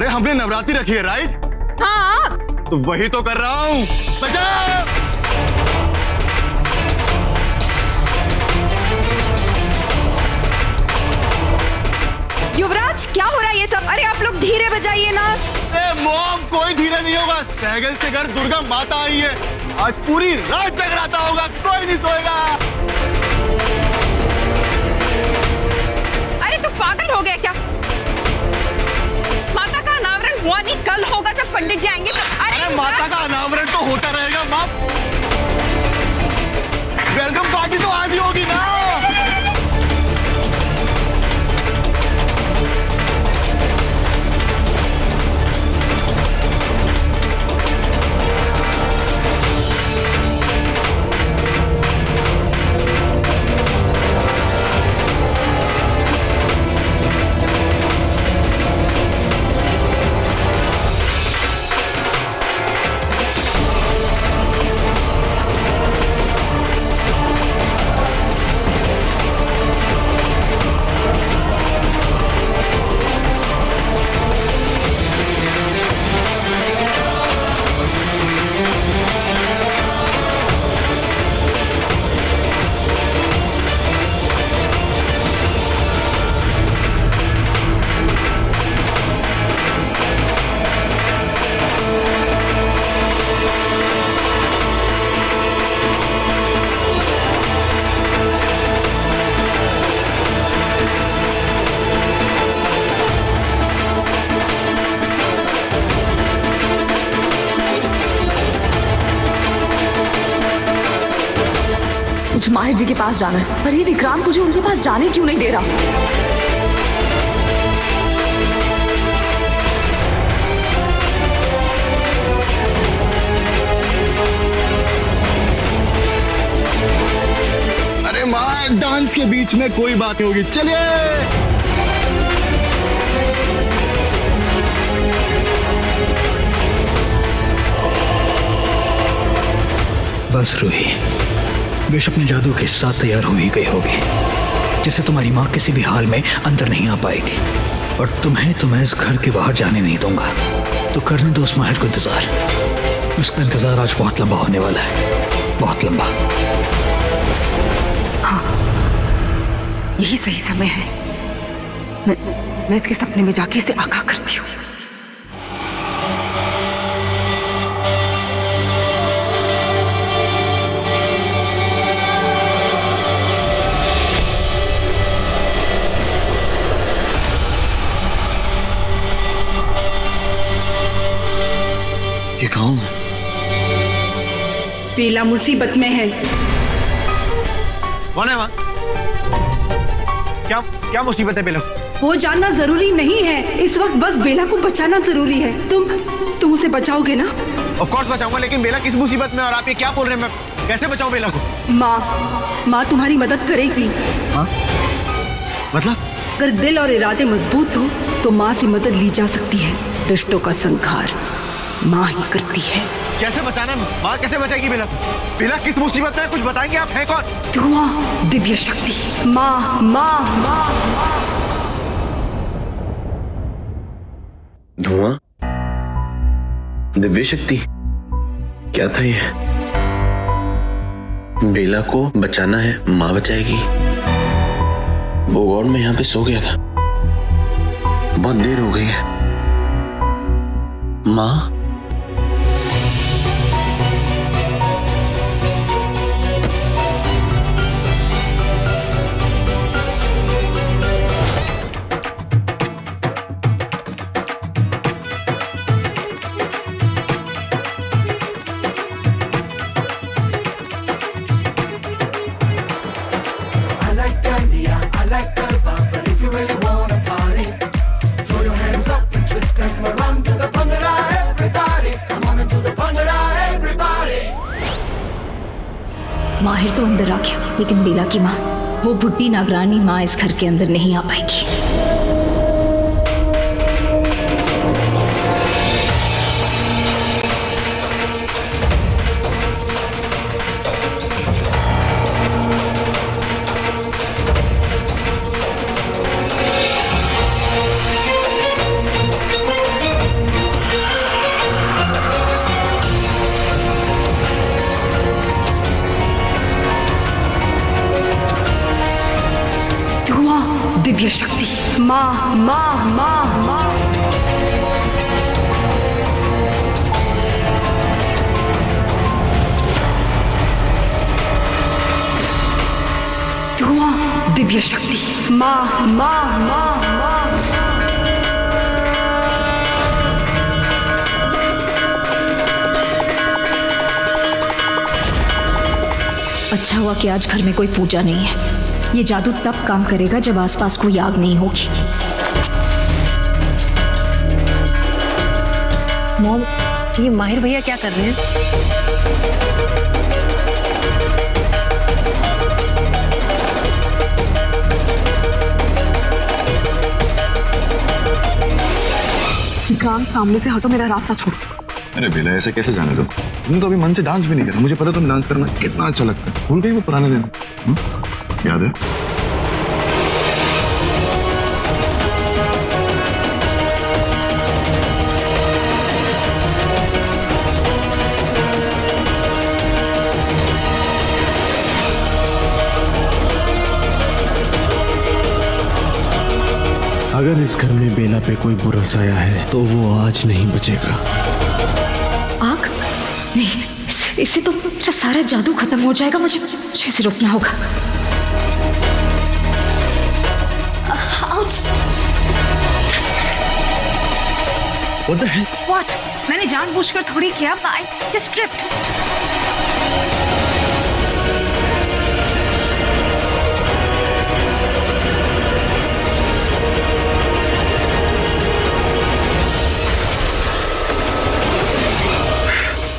अरे हमने नवरात्रि रखी है, राइट? हाँ तो वही तो कर रहा हूँ। बचाओ! युवराज, क्या हो रहा है ये सब? अरे आप लोग धीरे बजाइए ना। अरे मॉम, कोई धीरे नहीं होगा। सहगल से घर दुर्गा माता आई है। आज पूरी रात जगराता होगा, कोई नहीं सोएगा। अरे तू पागल हो गया क्या? माता का अनावरण हुआ नहीं, कल होगा जब पंडित जी आएंगे। अरे माता का अनावरण तो होता रहेगा माँ। वेलकम पार्टी तो आज ही होगी ना। मुझे माहिर जी के पास जाना है, पर ये विक्रांत मुझे उनके पास जाने क्यों नहीं दे रहा? अरे माँ, डांस के बीच में कोई बात नहीं होगी, चलिए। बस रूही, विश अपने जादू के साथ तैयार हो ही गई होगी, जिससे तुम्हारी माँ किसी भी हाल में अंदर नहीं आ पाएगी। और तुम्हें तो मैं इस घर के बाहर जाने नहीं दूंगा। तो करने दो उस माहिर को इंतजार। उसका इंतजार आज बहुत लंबा होने वाला है, बहुत लंबा। हाँ, यही सही समय है। मैं इसके सपने में जाके इसे आगाह करती हूँ। ये कौन है? बेला मुसीबत में है। कौन है वहाँ? क्या क्या मुसीबत है बेला? वो जानना जरूरी नहीं है इस वक्त, बस बेला को बचाना जरूरी है। तुम उसे बचाओगे ना? ऑफ कोर्स बचाऊंगा, लेकिन बेला किस मुसीबत में और आप ये क्या बोल रहे हैं? मैं कैसे बचाऊं बेला को? माँ तुम्हारी मदद करेगी। हाँ? मतलब? अगर दिल और इरादे मजबूत हो तो माँ से मदद ली जा सकती है। दुष्टों का संहार माँ ही करती है। कैसे बचाना है? माँ कैसे बचाएगी बेला को? बेला किस मुसीबत में है? कुछ बताएंगे आप? हैं कौन? धुआं, दिव्य शक्ति। माँ माँ माँ धुआं, दिव्य शक्ति, क्या था ये? बेला को बचाना है, माँ बचाएगी। वो वार्ड में यहाँ पे सो गया था, बहुत देर हो गई है। माँ, माहिर तो अंदर आ गया, लेकिन बेला की माँ, वो बुड्ढी नागरानी माँ इस घर के अंदर नहीं आ पाएगी। माँ माँ माँ माँ। धुआं दिव्य शक्ति। माँ माँ माँ माँ। अच्छा हुआ कि आज घर में कोई पूजा नहीं है। ये जादू तब काम करेगा जब आसपास कोई आग नहीं होगी। मॉम, ये माहिर भैया क्या कर रहे हैं? विक्रांत, सामने से हटो, मेरा रास्ता छोड़ो। अरे बेला, ऐसे कैसे जाने दो? तुमने तो अभी मन से डांस भी नहीं करा। मुझे पता तुम डांस करना कितना अच्छा लगता है। भूल गई वो पुराने दिन? याद है? अगर इस घर में बेला पे कोई बुरा साया है तो वो आज नहीं बचेगा। आग? नहीं, इससे तो मेरा सारा जादू खत्म हो जाएगा। मुझे इसे रोकना होगा। What? मैंने जानबूझकर थोड़ी किया। I just tripped.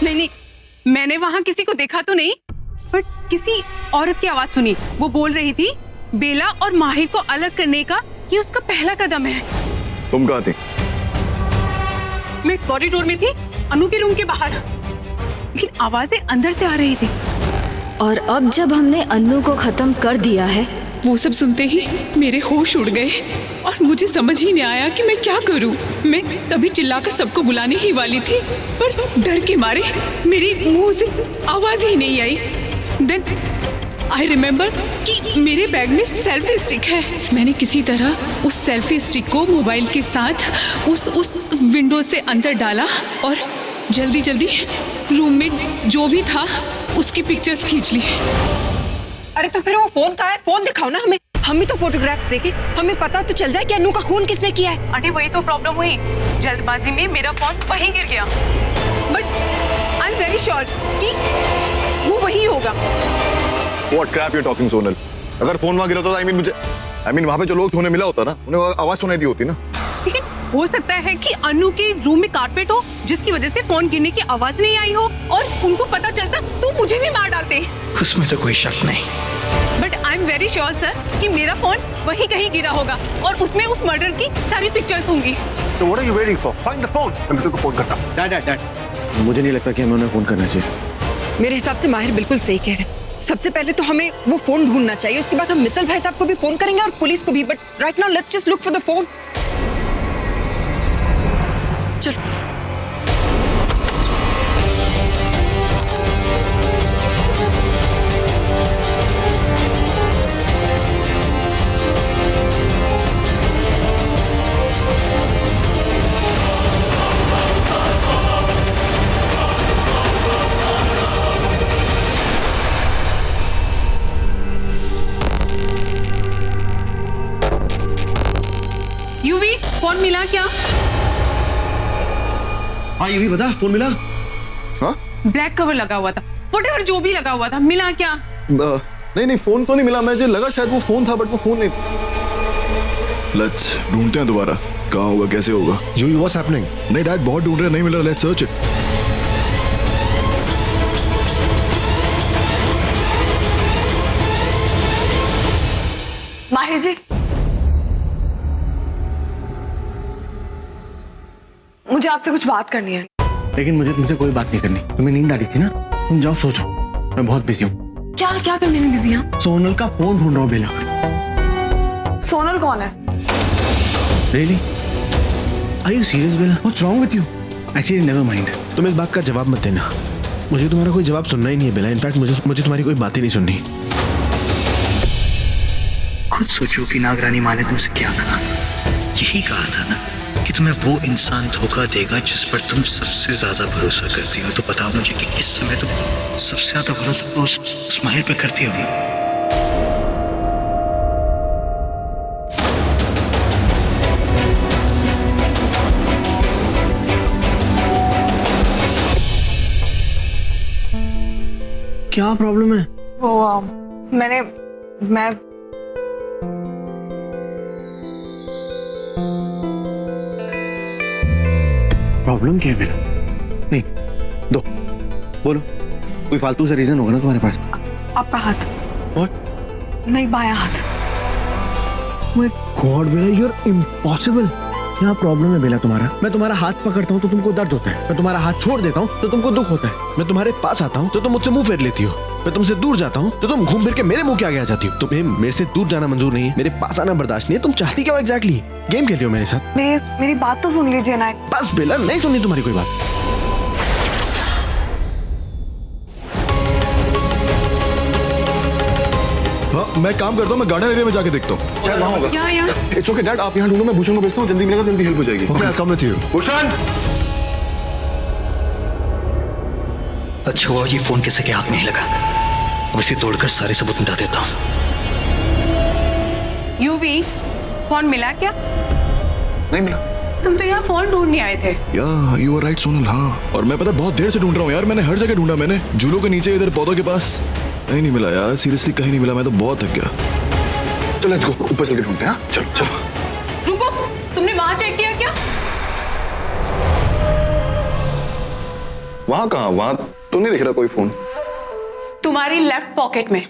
नहीं, मैंने वहां किसी को देखा तो नहीं, पर किसी औरत की आवाज सुनी। वो बोल रही थी बेला और माहिर को अलग करने का ये उसका पहला कदम है। तुम कहाँ थी? मैं कॉरिडोर में थी, अनु के रूम के बाहर, लेकिन आवाजें अंदर से आ रही थी। और अब जब हमने अन्नू को खत्म कर दिया है, वो सब सुनते ही मेरे होश उड़ गए और मुझे समझ ही नहीं आया कि मैं क्या करूं। मैं तभी चिल्लाकर सबको बुलाने ही वाली थी, पर डर के मारे मेरी मुंह से आवाज ही नहीं आई। देन आई रिमेम्बर कि मेरे बैग में सेल्फी स्टिक है। मैंने किसी तरह उस सेल्फी स्टिक को मोबाइल के साथ उस विंडो से अंदर डाला और जल्दी जल्दी रूम में जो भी था उसकी पिक्चर्स खींच ली। अरे तो फिर वो फोन कहाँ है? फोन दिखाओ ना हमें। हम भी तो फोटोग्राफ्स देखे, हमें पता तो चल जाए कि अनु का खून किसने किया है। अरे वही तो प्रॉब्लम हुई, जल्दबाजी में मेरा फोन वहीं गिर गया। But I am very sure कि वो वही होगा। What crap you're talking, Sonal? अगर फोन वहां गिरा तो आई मीन वहां पे जो लोग थे उन्हें मिला होता ना, उन्हें आवाज सुनाई दी होती ना। लेकिन हो सकता है कि अनु के रूम में कारपेट हो जिसकी वजह से फोन गिरने की आवाज नहीं आई हो, और उनको पता चलता तो मुझे भी मार डालते। उसमें तो कोई शक नहीं। But I am very sure sir कि मेरा फोन वहीं कहीं गिरा होगा और उसमें उस मर्डर की सारी पिक्चर्स होंगी। So what are you waiting for? Find the phone. मैं तेरे को फोन करता हूँ। डैड, मुझे नहीं लगता कि हमें उन्हें फोन करना चाहिए। मेरे हिसाब से माहिर बिल्कुल सही कह रहे हैं। सबसे पहले तो हमें वो फोन ढूंढना चाहिए, उसके बाद हम मित्तल भाई साहब को भी फोन करेंगे और पुलिस को भी। But right now let's just look for the phone. चलो। यूवी, फोन मिला क्या? हाँ यूवी बता, फोन मिला? हाँ? ब्लैक कवर लगा हुआ था, व्हाटएवर जो भी लगा हुआ था, मिला क्या? नहीं फोन तो नहीं मिला। मुझे लगा शायद वो फोन था, बट वो फोन नहीं था। लेट्स ढूंढते हैं दोबारा, कहाँ होगा, कैसे होगा। UV, what's happening? नहीं डैड, बहुत ढूंढ रहे, नहीं मिल रहा। Let's search it. माहिर जी, मुझे आपसे कुछ बात करनी है। लेकिन मुझे तुमसे कोई बात नहीं करनी। तुम्हें नींद आ रही थी ना, तुम जाओ सोचो, मैं बहुत बिजी हूँ। क्या करने में बिजी हैं? सोनल का फोन ढूंढ रहा हूँ बेला। सोनल कौन है? Really? Are you serious Bela? What's wrong with you? Actually never mind, तुम इस बात का जवाब मत देना। मुझे तुम्हारा कोई जवाब सुनना ही नहीं है बेला। इनफैक्ट मुझे तुम्हारी कोई बात ही नहीं सुननी। खुद सोचो कि नागरानी माँ ने तुमसे क्या कहा। यही कहा था ना कि तुम्हें वो इंसान धोखा देगा जिस पर तुम सबसे ज्यादा भरोसा करती हो। तो बताओ मुझे कि इस समय तुम सबसे ज्यादा भरोसा तो उस माहिर पे करती हो ना? क्या प्रॉब्लम है? वो मैं प्रॉब्लम क्या है मेरा? नहीं, दो बोलो, कोई फालतू सा रीजन होगा ना तुम्हारे पास। आपका हाथ। और नहीं, बायां हाथ। God Bela, you are impossible. क्या प्रॉब्लम है बेला तुम्हारा? मैं तुम्हारा हाथ पकड़ता हूँ तो तुमको दर्द होता है, मैं तुम्हारा हाथ छोड़ देता हूँ तो तुमको दुख होता है, मैं तुम्हारे पास आता हूँ तो तुम मुझसे मुंह फेर लेती हो, मैं तुमसे दूर जाता हूँ तो तुम घूम फिर के मेरे मुंह के आगे आ जाती हो। तुम्हें मेरे से दूर जाना मंजूर नहीं है, मेरे पास आना बर्दाश्त नहीं है। तुम चाहती क्या हो एग्जैक्टली? गेम खेल रही हो मेरे साथ? मेरी बात तो सुन लीजिए ना। बस बेला, नहीं सुननी तुम्हारी कोई बात। हाँ, मैं काम करता हूँ, मैं गार्डन एरिया में जाके देखता हूँ। शायद वहाँ होगा। क्या यहाँ? इट्स ओके डैड, आप यहाँ ढूंढो, मैं भूषण को भेजता हूँ, जल्दी मिलेगा, जल्दी हेल्प हो जाएगी। Okay, I come with you. Bhushan! अच्छा हुआ ये फोन किसी के हाथ में ही लगा। अब इसे तोड़कर सारे सबूत मिटा देता हूँ। यूवी, फोन मिला क्या? नहीं मिला। तुम तो यहाँ फोन ढूंढने आए थे। या यू आर राइट सोनल। हाँ, और मैं पता बहुत देर से ढूंढ रहा हूँ यार, मैंने हर जगह ढूंढा, मैंने झूलों के नीचे, इधर पौधों के पास, कहीं नहीं मिला यार, सीरियसली कहीं नहीं मिला। मैं तो बहुत थक गया। चलो लेट्स गो, ऊपर चल के ढूंढते हैं। हाँ चलो चलो। रुको, तुमने वहाँ चेक किया क्या? वहाँ कहाँ? वहाँ तो नहीं दिख रहा कोई फोन। तुम्हारी लेफ्ट पॉकेट में।